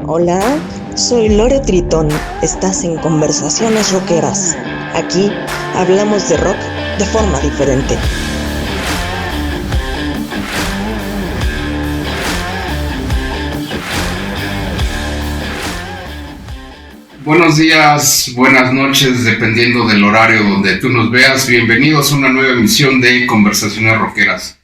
Hola, soy Lore Tritón. Estás en Conversaciones Rockeras. Aquí hablamos de rock de forma diferente. Buenos días, buenas noches, dependiendo del horario donde tú nos veas. Bienvenidos a una nueva emisión de Conversaciones Rockeras.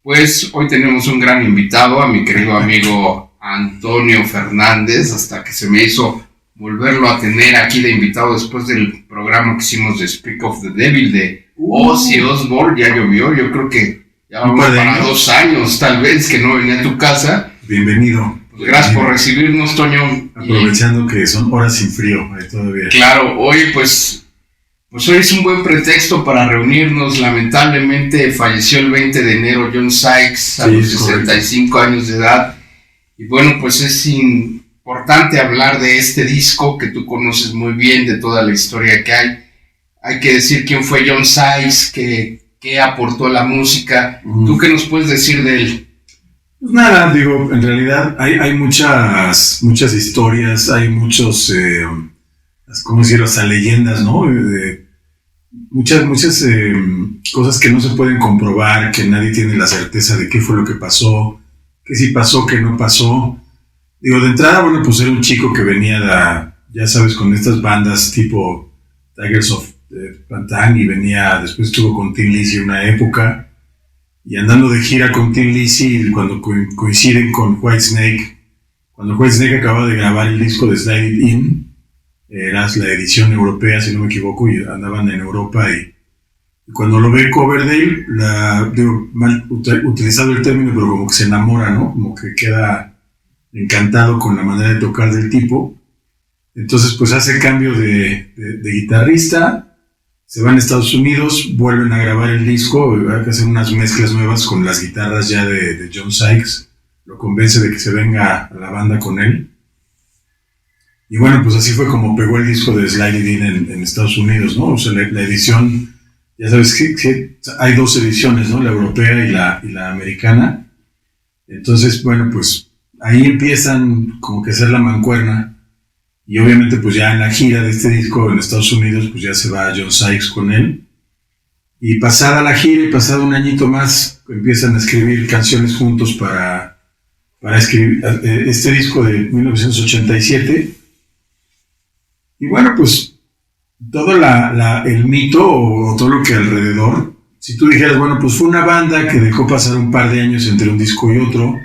Pues hoy tenemos un gran invitado, a mi querido amigo Antonio Fernández, hasta que se me hizo volverlo a tener aquí de invitado después del programa que hicimos de Speak of the Devil de Ozzy Osbourne. Ya llovió, yo creo que ya vamos para 2 años tal vez que no venía a tu casa. Bienvenido. Pues gracias por recibirnos, Toño. Aprovechando que son horas sin frío todavía. Claro, hoy pues hoy es un buen pretexto para reunirnos. Lamentablemente falleció el 20 de enero John Sykes a los 65 años de edad. Y bueno, pues es importante hablar de este disco que tú conoces muy bien, de toda la historia que hay. Hay que decir quién fue John Sykes, qué aportó a la música. ¿Tú qué nos puedes decir de él? Pues nada, digo, en realidad hay muchas historias, hay muchos, ¿cómo decirlo? Hasta leyendas, ¿no? Muchas cosas que no se pueden comprobar, que nadie tiene la certeza de qué fue lo que pasó, que sí pasó, que no pasó. Digo, de entrada, bueno, pues era un chico que venía ya sabes, con estas bandas tipo Tigers of Pantang, y después estuvo con Tin Lizzy una época, y andando de gira con Tin Lizzy, cuando coinciden con Whitesnake, cuando Whitesnake acaba de grabar el disco de Slide It In, era la edición europea, si no me equivoco, y andaban en Europa, y cuando lo ve Coverdale, digo, mal utilizado el término, pero como que se enamora, ¿no? Como que queda encantado con la manera de tocar del tipo. Entonces, pues hace cambio de guitarrista, se van a Estados Unidos, vuelven a grabar el disco, hay que hacer unas mezclas nuevas con las guitarras ya de John Sykes, lo convence de que se venga a la banda con él. Y bueno, pues así fue como pegó el disco de Slide It In en Estados Unidos, ¿no? O sea, la edición, ya sabes que hay 2 ediciones, ¿no? La europea y la americana. Entonces, bueno, pues ahí empiezan como que a hacer la mancuerna. Y obviamente pues ya en la gira de este disco en Estados Unidos, pues ya se va John Sykes con él. Y pasada la gira y pasado un añito más, empiezan a escribir canciones juntos para escribir este disco de 1987. Y bueno, pues todo el mito o todo lo que alrededor, si tú dijeras, bueno, pues fue una banda que dejó pasar un par de años entre un disco y otro.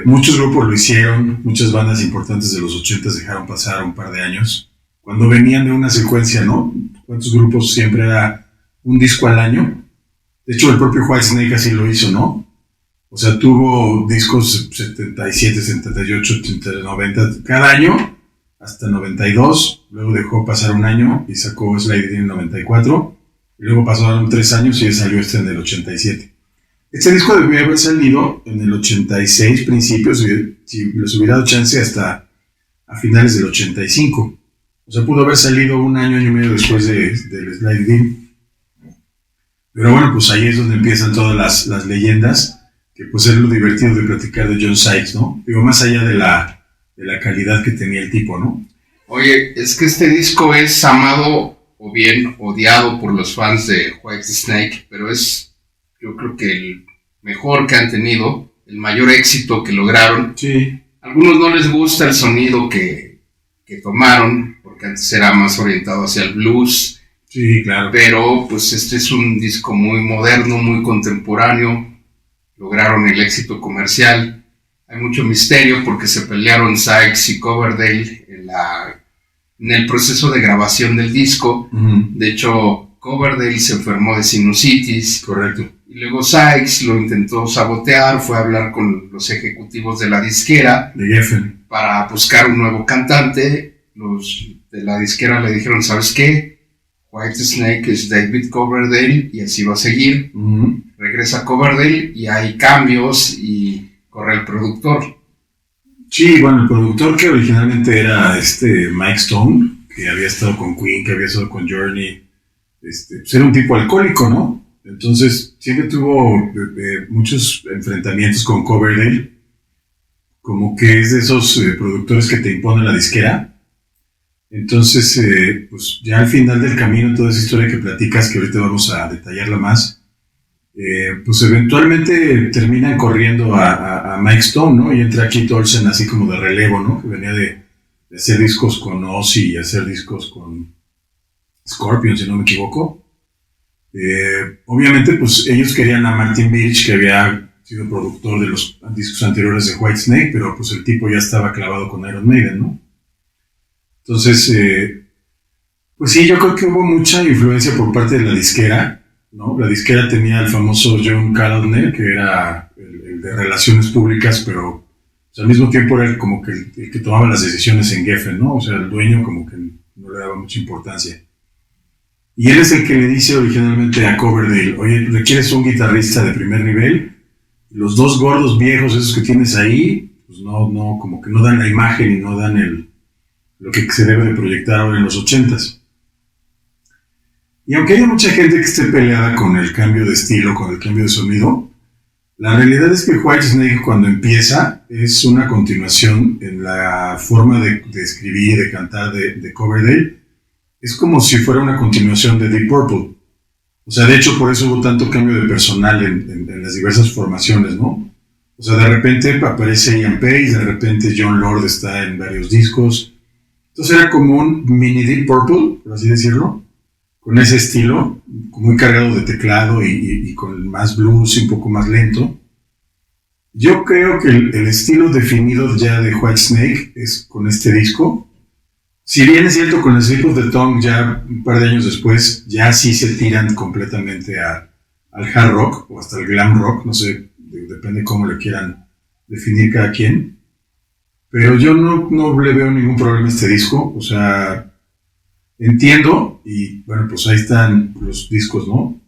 Muchos grupos lo hicieron, muchas bandas importantes de los 80s dejaron pasar un par de años. Cuando venían de una secuencia, ¿no? ¿Cuántos grupos siempre era un disco al año? De hecho, el propio Whitesnake así lo hizo, ¿no? O sea, tuvo discos 77, 78, 80, 90 cada año, hasta 92. Luego dejó pasar un año y sacó Slide It In en 94. Y luego pasaron 3 años y salió en el 87. Este disco debió haber salido en el 86 principios, si les hubiera dado chance hasta a finales del 85. O sea, pudo haber salido un año y medio después del Slide It In. Pero bueno, pues ahí es donde empiezan todas las leyendas, que pues es lo divertido de platicar de John Sykes, ¿no? Digo, más allá de la calidad que tenía el tipo, ¿no? Oye, es que este disco es amado o bien odiado por los fans de Whitesnake, pero es, yo creo que el mejor que han tenido, el mayor éxito que lograron. Sí. A algunos no les gusta el sonido que tomaron, porque antes era más orientado hacia el blues. Sí, claro. Pero pues este es un disco muy moderno, muy contemporáneo. Lograron el éxito comercial. Hay mucho misterio porque se pelearon Sykes y Coverdale en el proceso de grabación del disco. Uh-huh. De hecho, Coverdale se enfermó de sinusitis. Correcto. Y luego Sykes lo intentó sabotear, fue a hablar con los ejecutivos de la disquera de Geffen para buscar un nuevo cantante. Los de la disquera le dijeron, ¿sabes qué? Whitesnake es David Coverdale y así va a seguir. Uh-huh. Regresa Coverdale y hay cambios y corre el productor. Sí, bueno, el productor que originalmente era Mike Stone, que había estado con Queen, que había estado con Journey, pues era un tipo alcohólico, ¿no? Entonces siempre tuvo muchos enfrentamientos con Coverdale. como que es de esos productores que te imponen la disquera. Entonces, pues ya al final del camino, toda esa historia que platicas, que ahorita vamos a detallarla más, pues eventualmente terminan corriendo a Mike Stone, ¿no? Y entra Keith Olsen así como de relevo, ¿no? Que venía de hacer discos con Ozzy y hacer discos con Scorpion, si no me equivoco. Obviamente, pues ellos querían a Martin Birch, que había sido productor de los discos anteriores de Whitesnake, pero pues el tipo ya estaba clavado con Iron Maiden, ¿no? Entonces, pues sí, yo creo que hubo mucha influencia por parte de la disquera, ¿no? La disquera tenía al famoso John Kalodner, que era el de relaciones públicas, pero pues, al mismo tiempo era como que el que tomaba las decisiones en Geffen, ¿no? O sea, el dueño como que no le daba mucha importancia. Y él es el que le dice originalmente a Coverdale, oye, ¿requieres un guitarrista de primer nivel? Los dos gordos viejos, esos que tienes ahí, pues no, como que no dan la imagen y no dan lo que se debe de proyectar ahora en los 80s. Y aunque haya mucha gente que esté peleada con el cambio de estilo, con el cambio de sonido, la realidad es que Whitesnake cuando empieza es una continuación en la forma de escribir y de cantar de Coverdale. Es como si fuera una continuación de Deep Purple. O sea, de hecho, por eso hubo tanto cambio de personal en las diversas formaciones, ¿no? O sea, de repente aparece Ian Page, de repente Jon Lord está en varios discos. Entonces era como un mini Deep Purple, por así decirlo, con ese estilo, muy cargado de teclado y con más blues y un poco más lento. Yo creo que el estilo definido ya de Whitesnake es con este disco. Si bien es cierto, con el Slip of the Tongue ya un par de años después, ya sí se tiran completamente al hard rock o hasta el glam rock, no sé, depende cómo le quieran definir cada quien. Pero yo no le veo ningún problema a este disco, o sea, entiendo, y bueno, pues ahí están los discos, ¿no?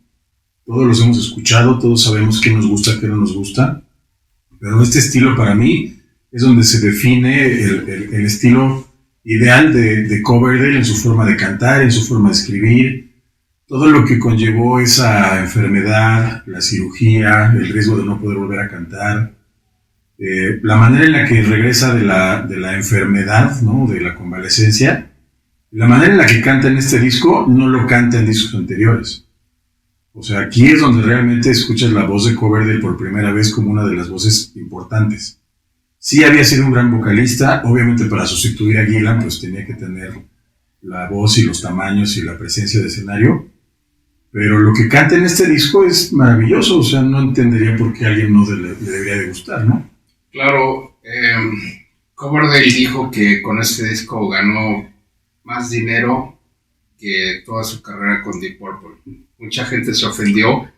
Todos los hemos escuchado, todos sabemos qué nos gusta, qué no nos gusta, pero este estilo para mí es donde se define el estilo ideal de Coverdale en su forma de cantar, en su forma de escribir, todo lo que conllevó esa enfermedad, la cirugía, el riesgo de no poder volver a cantar, la manera en la que regresa de la enfermedad, ¿no? De la convalecencia, la manera en la que canta en este disco no lo canta en discos anteriores. O sea, aquí es donde realmente escuchas la voz de Coverdale por primera vez como una de las voces importantes. Sí había sido un gran vocalista, obviamente para sustituir a Gillan pues tenía que tener la voz y los tamaños y la presencia de escenario, pero lo que canta en este disco es maravilloso, o sea, no entendería por qué a alguien no le debería de gustar, ¿no? Claro, Coverdale dijo que con este disco ganó más dinero que toda su carrera con Deep Purple. Mucha gente se ofendió,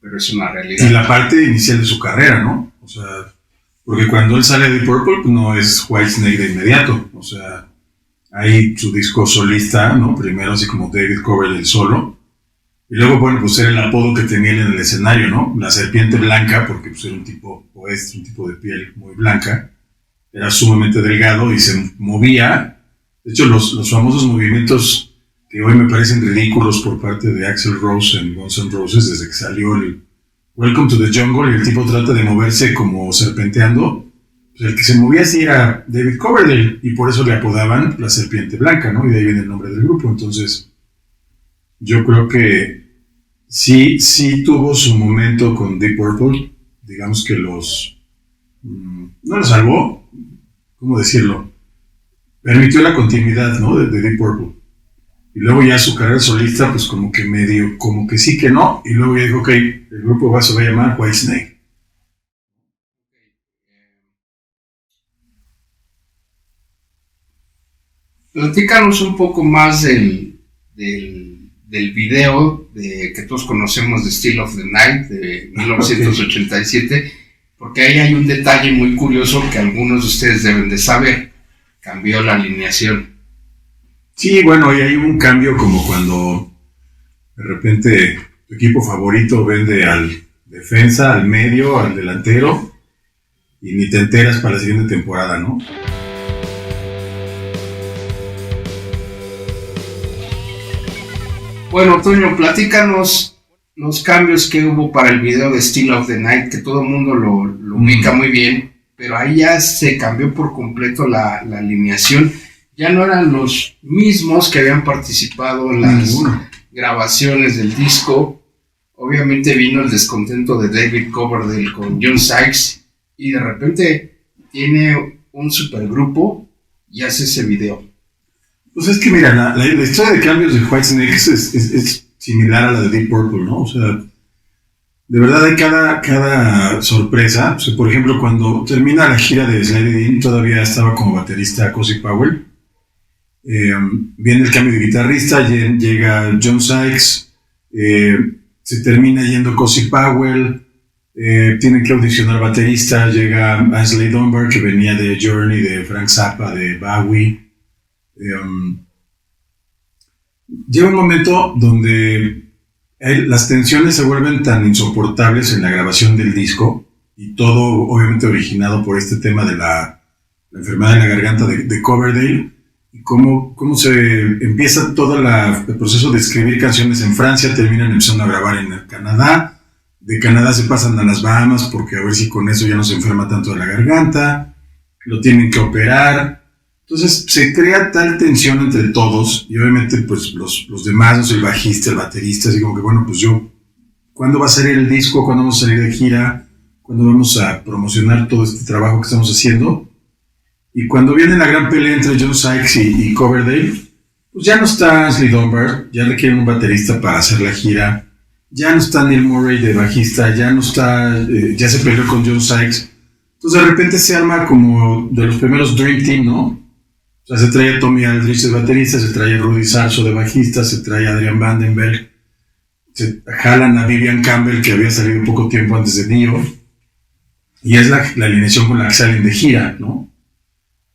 pero es una realidad. Y la parte inicial de su carrera, ¿no? O sea, porque cuando él sale de Purple pues no es Whitesnake de inmediato, o sea, hay su disco solista, ¿no? Primero así como David Coverdale solo, y luego, bueno, pues era el apodo que tenía él en el escenario, ¿no? La serpiente blanca, porque pues era un tipo de piel muy blanca, era sumamente delgado y se movía. De hecho, los famosos movimientos que hoy me parecen ridículos por parte de Axl Rose en Guns N' Roses desde que salió el Welcome to the Jungle y el tipo trata de moverse como serpenteando, pues el que se movía así era David Coverdale y por eso le apodaban la serpiente blanca, ¿no? Y de ahí viene el nombre del grupo. Entonces yo creo que sí tuvo su momento con Deep Purple, digamos que no lo salvó, ¿cómo decirlo? Permitió la continuidad, ¿no? de Deep Purple. Y luego ya su carrera solista, pues como que medio, como que sí que no. Y luego ya dijo, ok, el grupo se va a llamar Whitesnake. Platícanos un poco más del video que todos conocemos de Still of the Night de 1987, porque ahí hay un detalle muy curioso que algunos de ustedes deben de saber. Cambió la alineación. Sí, bueno, y hay un cambio como cuando de repente tu equipo favorito vende al defensa, al medio, al delantero y ni te enteras para la siguiente temporada, ¿no? Bueno, Toño, platícanos los cambios que hubo para el video de Still of the Night, que todo el mundo lo ubica muy bien, pero ahí ya se cambió por completo la alineación. Ya no eran los mismos que habían participado en las grabaciones del disco. Obviamente vino el descontento de David Coverdale con John Sykes y de repente tiene un supergrupo y hace ese video. Pues es que mira, la historia de cambios de Whitesnake es similar a la de Deep Purple, ¿no? O sea, de verdad hay cada sorpresa. O sea, por ejemplo, cuando termina la gira de Slide It In, todavía estaba como baterista Cozy Powell. Viene el cambio de guitarrista, llega John Sykes, se termina yendo Cozy Powell, tienen que audicionar baterista, llega Ashley Dunbar, que venía de Journey, de Frank Zappa, de Bowie. Llega un momento donde las tensiones se vuelven tan insoportables en la grabación del disco, y todo obviamente originado por este tema de la enfermedad de la garganta de Coverdale, y cómo se empieza todo el proceso de escribir canciones en Francia, terminan empezando a grabar en Canadá, de Canadá se pasan a las Bahamas porque a ver si con eso ya no se enferma tanto de la garganta, lo tienen que operar. Entonces se crea tal tensión entre todos, y obviamente pues los demás, no sé, el bajista, el baterista, así como que bueno, pues ¿cuándo va a salir el disco? ¿Cuándo vamos a salir de gira? ¿Cuándo vamos a promocionar todo este trabajo que estamos haciendo? Y cuando viene la gran pelea entre John Sykes y Coverdale, pues ya no está Ashley Dunbar, ya requieren un baterista para hacer la gira, ya no está Neil Murray de bajista, ya no está, ya se peleó con John Sykes. Entonces de repente se arma como de los primeros Dream Team, ¿no? O sea, se trae a Tommy Aldrich de baterista, se trae a Rudy Sarzo de bajista, se trae a Adrian Vandenberg, se jalan a Vivian Campbell, que había salido poco tiempo antes de Dio, y es la alineación con la que salen de gira, ¿no?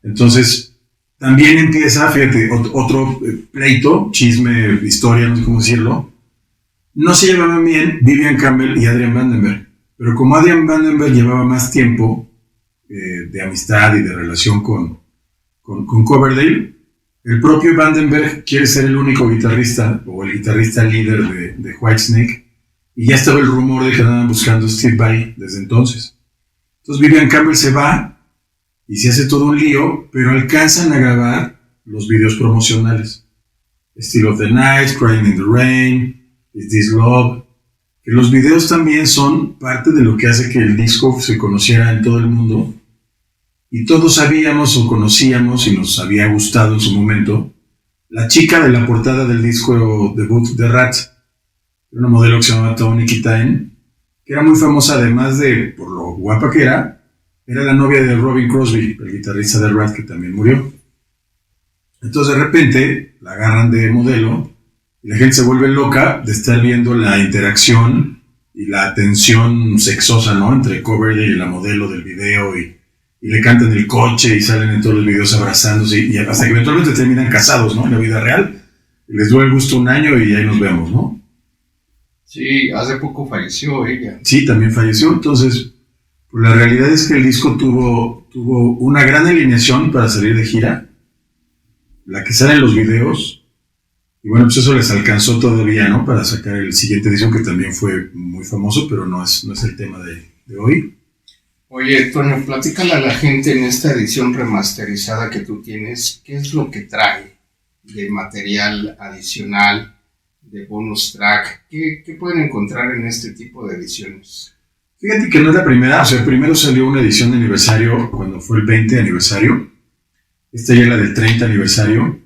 Entonces, también empieza, fíjate, otro pleito, chisme, historia, no sé cómo decirlo. No se llevaban bien Vivian Campbell y Adrian Vandenberg, pero como Adrian Vandenberg llevaba más tiempo de amistad y de relación con Coverdale, el propio Vandenberg quiere ser el único guitarrista, o el guitarrista líder de Whitesnake, y ya estaba el rumor de que andaban buscando a Steve Vai desde entonces. Entonces Vivian Campbell se va, y se hace todo un lío, pero alcanzan a grabar los videos promocionales. Still of the Night, Crying in the Rain, Is This Love. Que los videos también son parte de lo que hace que el disco se conociera en todo el mundo. Y todos sabíamos o conocíamos, y nos había gustado en su momento, la chica de la portada del disco debut de Rat. Era una modelo que se llamaba Toni Kitain, que era muy famosa, además de por lo guapa que era la novia de Robin Crosby, el guitarrista de Rat, que también murió. Entonces de repente la agarran de modelo y la gente se vuelve loca de estar viendo la interacción y la tensión sexosa, ¿no?, entre Coverdale y la modelo del video, y le cantan en el coche y salen en todos los videos abrazándose, y hasta que eventualmente terminan casados, ¿no?, en la vida real. Les dio el gusto un año y ahí nos vemos, ¿no? Sí, hace poco falleció ella. Sí, también falleció. Entonces, pues la realidad es que el disco tuvo una gran alineación para salir de gira, la que sale en los videos, y bueno, pues eso les alcanzó todavía, ¿no?, para sacar el siguiente edición, que también fue muy famoso, pero no es el tema de hoy. Oye, Toño, platícale a la gente en esta edición remasterizada que tú tienes, ¿qué es lo que trae de material adicional, de bonus track? ¿Qué pueden encontrar en este tipo de ediciones? Fíjate que no es la primera, o sea, primero salió una edición de aniversario cuando fue el 20 aniversario. Esta ya es la del 30 aniversario.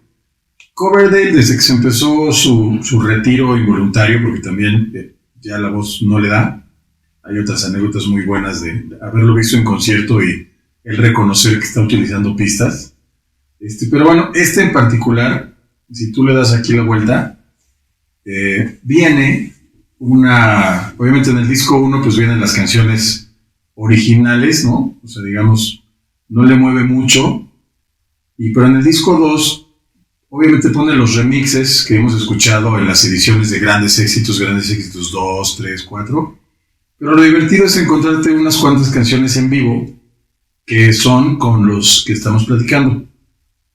Coverdale, desde que se empezó su retiro involuntario, porque también ya la voz no le da. Hay otras anécdotas muy buenas de haberlo visto en concierto y él reconocer que está utilizando pistas. Pero bueno, este en particular, si tú le das aquí la vuelta, viene obviamente en el disco 1 pues vienen las canciones originales, ¿no? O sea, digamos, no le mueve mucho. Pero en el disco 2, obviamente pone los remixes que hemos escuchado en las ediciones de Grandes Éxitos 2, 3, 4. Pero lo divertido es encontrarte unas cuantas canciones en vivo que son con los que estamos platicando.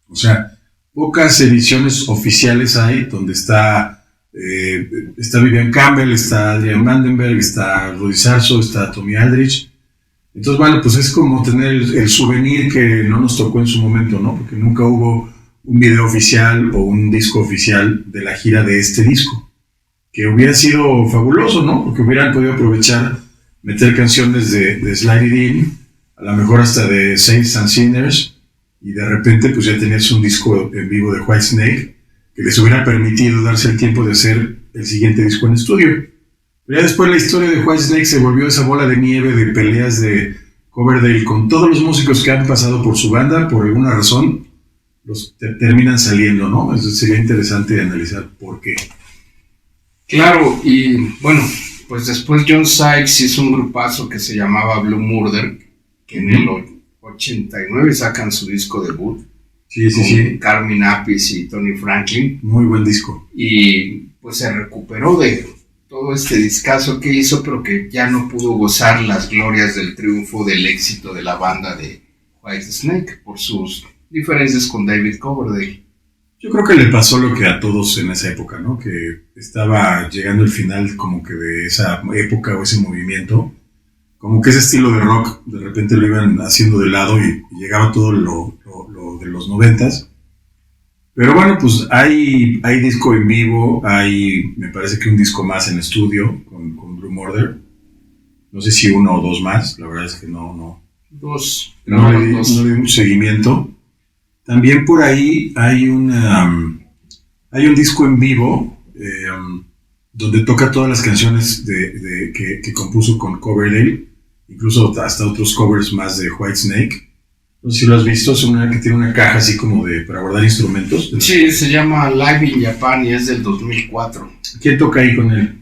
O sea, pocas ediciones oficiales hay donde está Vivian Campbell, está Adrian Vandenberg, está Rudy Sarzo, está Tommy Aldrich. Entonces, bueno, pues es como tener el souvenir que no nos tocó en su momento, ¿no? Porque nunca hubo un video oficial o un disco oficial de la gira de este disco, que hubiera sido fabuloso, ¿no? Porque hubieran podido aprovechar, meter canciones de Slide It In, a lo mejor hasta de Saints and Sinners, y de repente pues ya tenías un disco en vivo de Whitesnake que les hubiera permitido darse el tiempo de hacer el siguiente disco en estudio. Pero ya después la historia de Whitesnake se volvió esa bola de nieve de peleas de Coverdale con todos los músicos que han pasado por su banda, por alguna razón, los terminan saliendo, ¿no? Eso sería interesante analizar por qué. Claro, y bueno, pues después John Sykes hizo un grupazo que se llamaba Blue Murder, que en el 89 sacan su disco debut. Sí. Carmine Appice y Tony Franklin. Muy buen disco. Y pues se recuperó de todo este discazo que hizo, pero que ya no pudo gozar las glorias del triunfo, del éxito de la banda de Whitesnake por sus diferencias con David Coverdale. Yo creo que le pasó lo que a todos en esa época, ¿no? Que estaba llegando el final como que de esa época o ese movimiento, como que ese estilo de rock de repente lo iban haciendo de lado y llegaba todo lo de los 90s. Pero bueno, pues hay disco en vivo, me parece que un disco más en estudio con Blue Murder. No sé si uno o dos más, la verdad es que no le di mucho seguimiento. También por ahí hay un disco en vivo donde toca todas las canciones que compuso con Coverdale, incluso hasta otros covers más de Whitesnake. No sé si lo has visto, es una que tiene una caja así como para guardar instrumentos. Sí, se llama Live in Japan y es del 2004. ¿Quién toca ahí con él?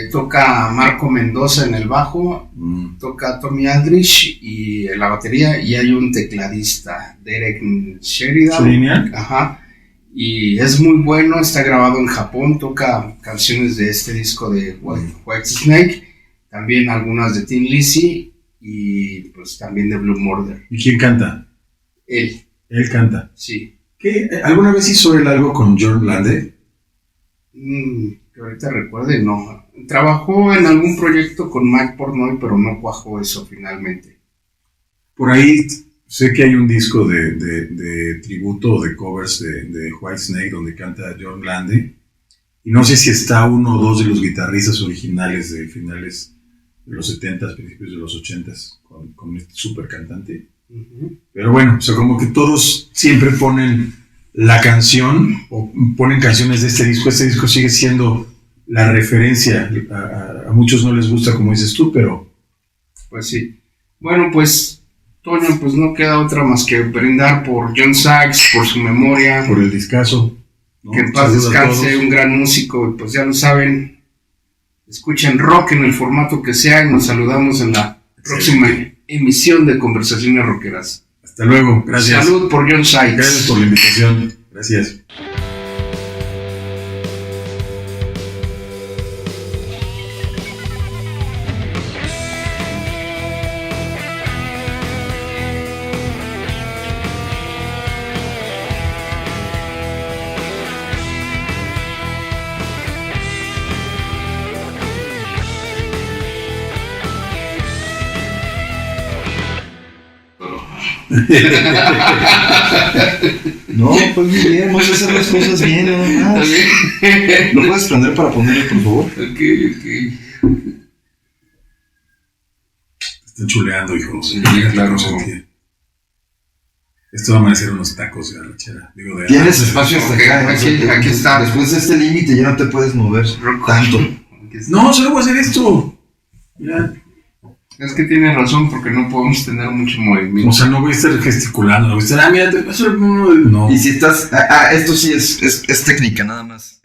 Toca Marco Mendoza en el bajo, toca Tommy Aldrich y en la batería, y hay un tecladista, Derek Sheridan. Ajá. Y es muy bueno, está grabado en Japón, toca canciones de este disco de Whitesnake, también algunas de Tin Lizzy y pues también de Blue Murder. ¿Y quién canta? Él. Él canta. Sí. ¿Alguna vez hizo él algo con John Lande? Que ahorita recuerde, no. Trabajó en algún proyecto con Mike Portnoy, pero no cuajó eso finalmente. Por ahí sé que hay un disco de tributo o de covers de Whitesnake donde canta John Lande. Y no sé si está uno o dos de los guitarristas originales de finales de los 70s, principios de los 80s, con este super cantante. Uh-huh. Pero bueno, o sea, como que todos siempre ponen la canción o ponen canciones de este disco. Este disco sigue siendo la referencia. A muchos no les gusta, como dices tú, pero... Pues sí. Bueno, pues, Toño, pues no queda otra más que brindar por John Sykes, por su memoria. Por el discazo, ¿no? Que en paz descanse, un gran músico. Y pues ya lo saben, escuchen rock en el formato que sea y nos saludamos en la próxima emisión de Conversaciones Rockeras. Hasta luego, gracias. Salud por John Sykes. Gracias por la invitación. Gracias. No, pues muy bien, vamos a hacer las cosas bien, nada más. ¿Lo puedes prender para ponerle, por favor? Ok. Están chuleando, hijo. Sí, claro. Esto va a amanecer unos tacos de arrachera. Tienes espacio hasta acá. Aquí está. Después de este límite ya no te puedes mover tanto. No, solo voy a hacer esto. Mira. Es que tienes razón, porque no podemos tener mucho movimiento. O sea, no voy a estar gesticulando, no voy a estar, mira, te paso el... No. Y si estás... esto sí es técnica, nada más.